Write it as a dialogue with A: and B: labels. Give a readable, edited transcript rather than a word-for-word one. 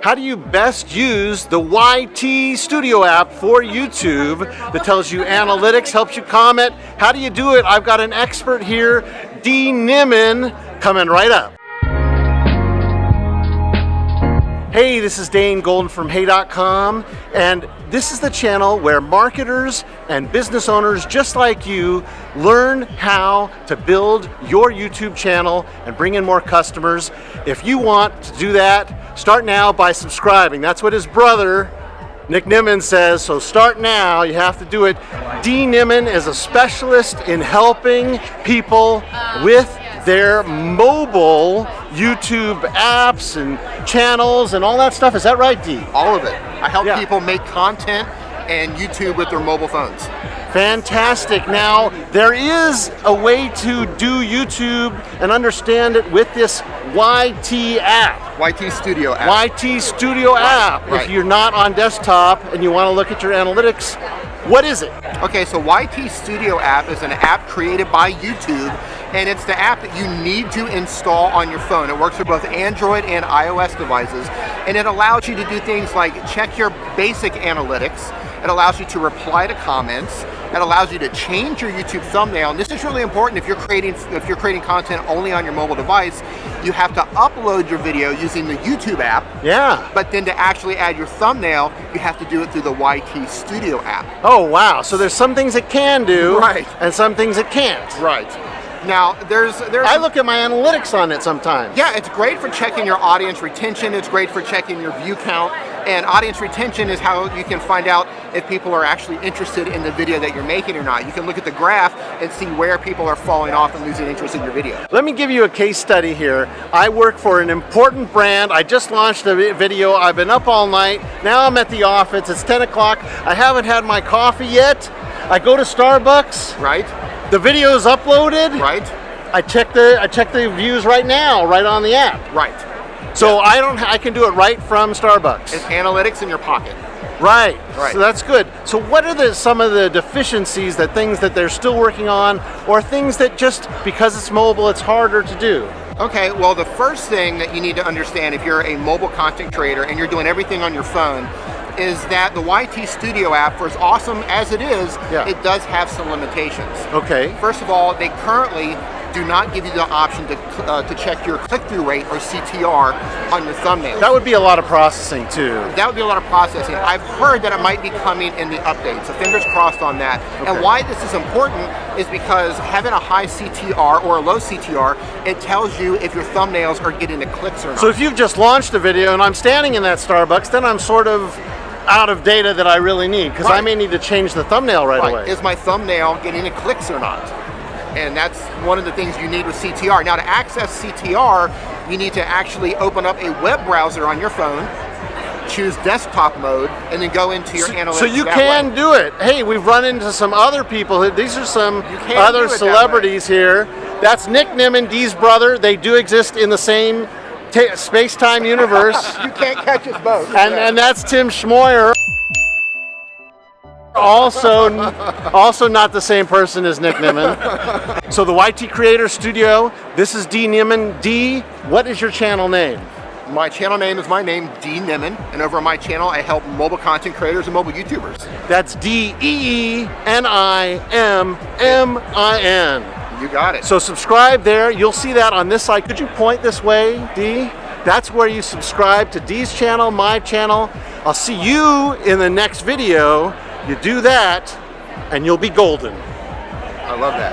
A: how do you best use the YT Studio app for YouTube that tells you analytics, helps you comment. How do you do it? I've got an expert here, Dee Nimmin, coming right up. Hey, this is Dane Goldin from Hey.com, and this is the channel where marketers and business owners just like you learn how to build your YouTube channel and bring in more customers. If you want to do that, start now by subscribing. That's what his brother, Nick Nimmin, says, so start now. You have to do it. Dee Nimmin is a specialist in helping people with their mobile YouTube apps and channels and all that stuff. Is that right, Dee?
B: All of it. I help people make content and YouTube with their mobile phones.
A: Fantastic. Now, there is a way to do YouTube and understand it with this YT app.
B: YT Studio app.
A: YT Studio app.
B: Right.
A: If you're not on desktop and you want to look at your analytics, what is it?
B: Okay, so YT Studio app is an app created by YouTube, and it's the app that you need to install on your phone. It works for both Android and iOS devices, and it allows you to do things like check your basic analytics. It allows you to reply to comments. It allows you to change your YouTube thumbnail, and this is really important if you're creating content only on your mobile device. You have to upload your video using the YouTube app.
A: Yeah.
B: But then to actually add your thumbnail, you have to do it through the YT Studio app.
A: Oh wow! So there's some things it can do,
B: right,
A: and some things it can't.
B: Right. Now, there's
A: I look at my analytics on it sometimes.
B: Yeah, it's great for checking your audience retention. It's great for checking your view count. And audience retention is how you can find out if people are actually interested in the video that you're making or not. You can look at the graph and see where people are falling off and losing interest in your video.
A: Let me give you a case study here. I work for an important brand. I just launched a video. I've been up all night. Now I'm at the office. It's 10 o'clock. I haven't had my coffee yet. I go to Starbucks.
B: Right.
A: The video is uploaded.
B: Right.
A: I check the views right now, right on the app.
B: Right.
A: So I can do it right from Starbucks.
B: It's analytics in your pocket.
A: Right.
B: Right.
A: So that's good. So what are some of the deficiencies, things that they're still working on, or things that just because it's mobile, it's harder to do?
B: Okay, well, the first thing that you need to understand if you're a mobile content creator and you're doing everything on your phone is that the YT Studio app, for as awesome as it is, it does have some limitations.
A: Okay.
B: First of all, they currently do not give you the option to check your click-through rate, or CTR, on your thumbnail.
A: That would be a lot of processing too.
B: That would be a lot of processing. I've heard that it might be coming in the update, so fingers crossed on that.
A: Okay.
B: And why this is important is because having a high CTR or a low CTR, it tells you if your thumbnails are getting the clicks or not.
A: So if you've just launched a video and I'm standing in that Starbucks, then I'm sort of out of data that I really need, because I may need to change the thumbnail right away.
B: Is my thumbnail getting the clicks or not? And that's one of the things you need with CTR. Now, to access CTR, you need to actually open up a web browser on your phone, choose desktop mode, and then go into your analytics.
A: So you can do it. Hey, we've run into some other people. These are some other celebrities here. That's Nick Nimmin, Dee's brother. They do exist in the same space-time universe.
B: You can't catch us both.
A: And that's Tim Schmoyer. Also not the same person as Nick Nimmin. So the YT Creator Studio, this is Dee Nimmin. Dee, what is your channel name?
B: My channel name is my name, Dee Nimmin, and over on my channel I help mobile content creators and mobile YouTubers.
A: That's DEENIMMIN.
B: You got it.
A: So subscribe there. You'll see that on this side. Could you point this way, Dee? That's where you subscribe to Dee's channel, my channel. I'll see you in the next video. You do that, and you'll be golden.
B: I love that.